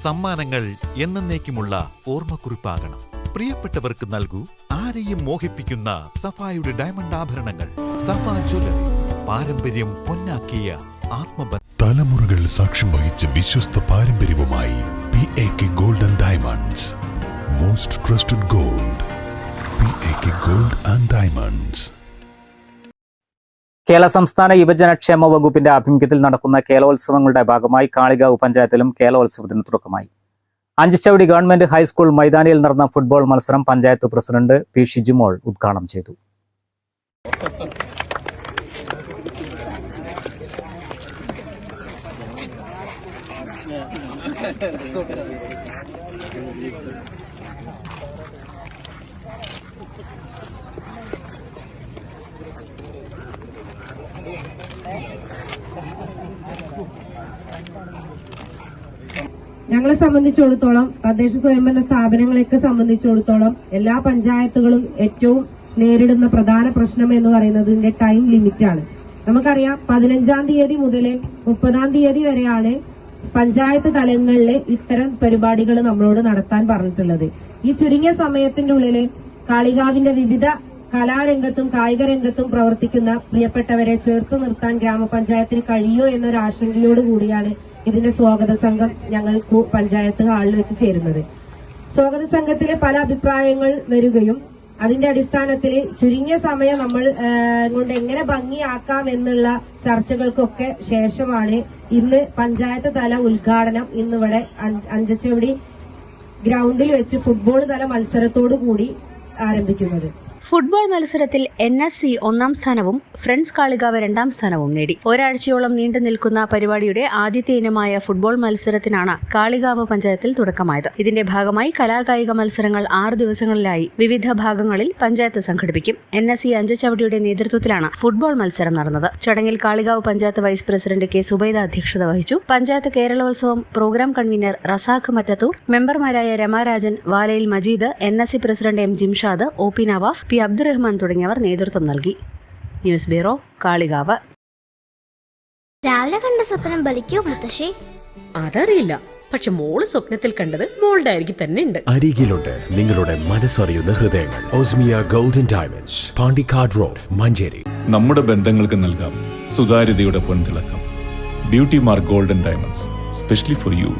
സമ്മാനങ്ങൾ എന്നേക്കുമുള്ള ഓർമ്മക്കുറിപ്പാകണം. പ്രിയപ്പെട്ടവർക്ക് നൽകൂ ആരെയും മോഹിപ്പിക്കുന്ന സഫായുടെ ഡയമണ്ട് ആഭരണങ്ങൾ. സഫ ജ്വല്ലറി, പാരമ്പര്യം പൊന്നാക്കിയ ആത്മബന്ധം. തലമുറകൾ സാക്ഷ്യം വഹിച്ച വിശ്വസ്ത പാരമ്പര്യവുമായി PAK Gold and Diamonds. Most trusted gold. PAK Gold and Diamonds. Kerala സംസ്ഥാന യുവജനക്ഷേമ വകുപ്പിന്റെ ആഭിമുഖ്യത്തിൽ നടക്കുന്ന കേരളോത്സവങ്ങളുടെ ഭാഗമായി കാളികാവ് പഞ്ചായത്തിലും കേരളോത്സവത്തിന് തുടക്കമായി. അഞ്ചുചവടി ഗവൺമെന്റ് ഹൈസ്കൂൾ മൈതാനിയിൽ നടന്ന ഫുട്ബോൾ മത്സരം പഞ്ചായത്ത് പ്രസിഡന്റ് P. ഷിജിമോൾ ഉദ്ഘാടനം ചെയ്തു. ഞങ്ങളെ സംബന്ധിച്ചിടത്തോളം തദ്ദേശ സ്വയംഭരണ സ്ഥാപനങ്ങളെയൊക്കെ സംബന്ധിച്ചിടത്തോളം എല്ലാ പഞ്ചായത്തുകളും ഏറ്റവും നേരിടുന്ന പ്രധാന പ്രശ്നം എന്ന് പറയുന്നത് ഇതിന്റെ ടൈം ലിമിറ്റ് ആണ്. നമുക്കറിയാം 15-ാം തീയതി മുതൽ 30-ാം തീയതി വരെയാണ് പഞ്ചായത്ത് തലങ്ങളിൽ ഇത്തരം പരിപാടികൾ നമ്മളോട് നടത്താൻ പറഞ്ഞിട്ടുള്ളത്. ഈ ചുരുങ്ങിയ സമയത്തിന്റെ ഉള്ളിൽ കാളികാവിന്റെ വിവിധ കലാരംഗത്തും കായിക രംഗത്തും പ്രവർത്തിക്കുന്ന പ്രിയപ്പെട്ടവരെ ചേർത്ത് നിർത്താൻ ഗ്രാമപഞ്ചായത്തിന് കഴിയോ എന്നൊരു ആശങ്കയോടുകൂടിയാണ് ഇതിന്റെ സ്വാഗത സംഘം ഞങ്ങൾ പഞ്ചായത്ത് ഹാളിൽ വെച്ച് ചേരുന്നത്. സ്വാഗത സംഘത്തിലെ പല അഭിപ്രായങ്ങൾ വരികയും അതിന്റെ അടിസ്ഥാനത്തിൽ ചുരുങ്ങിയ സമയം നമ്മൾ കൊണ്ട് എങ്ങനെ ഭംഗിയാക്കാം എന്നുള്ള ചർച്ചകൾക്കൊക്കെ ശേഷമാണ് ഇന്ന് പഞ്ചായത്ത് തല ഉദ്ഘാടനം ഇന്നിവിടെ അഞ്ചച്ചവടി ഗ്രൗണ്ടിൽ വെച്ച് ഫുട്ബോൾ തല മത്സരത്തോടു കൂടി ആരംഭിക്കുന്നത്. ഫുട്ബോൾ മത്സരത്തിൽ NSC 1-ാം സ്ഥാനവും ഫ്രണ്ട്സ് കാളികാവ് 2-ാം സ്ഥാനവും നേടി. ഒരാഴ്ചയോളം നീണ്ടു നിൽക്കുന്ന പരിപാടിയുടെ ആദ്യത്തെ ഇനമായ ഫുട്ബോൾ മത്സരത്തിനാണ് കാളികാവ് പഞ്ചായത്തിൽ തുടക്കമായത്. ഇതിന്റെ ഭാഗമായി കലാകായിക മത്സരങ്ങൾ 6 ദിവസങ്ങളിലായി വിവിധ ഭാഗങ്ങളിൽ പഞ്ചായത്ത് സംഘടിപ്പിക്കും. NSC അഞ്ചുചവടിയുടെ നേതൃത്വത്തിലാണ് ഫുട്ബോൾ മത്സരം നടന്നത്. ചടങ്ങിൽ Kalikavu panchayat vice president K. Zubaida അധ്യക്ഷത വഹിച്ചു. പഞ്ചായത്ത് കേരളോത്സവം പ്രോഗ്രാം കൺവീനർ റസാഖ് മറ്റത്തൂർ, മെമ്പർമാരായ Ramarajan, Valayil Majeed, NSC president M. Jimshad, OP Nawaf, P. Abdurahman തുടങ്ങിയവർ നേതൃത്വം നൽകി. News bureau, Kalikavu. രാവിലെ കണ്ട സ്വപ്നം ബലിക്കോ മുത്തശ്ശി? അതറിയില്ല, പക്ഷെ മോള് സ്വപ്നത്തിൽ കണ്ടത് മോളുടെ അരികിൽ തന്നെ ഉണ്ട്. അരികിലുണ്ട് നിങ്ങളുടെ മനസ്സറിയുന്ന ഹൃദയങ്ങൾ. Osmiya golden diamonds, Pandikkad road, Manjeri. നമ്മുടെ ബന്ധങ്ങൾക്ക് നൽകാം സുതാര്യതയുടെ പൊൻതിളക്കം. Beauty mark golden diamonds, specially for U.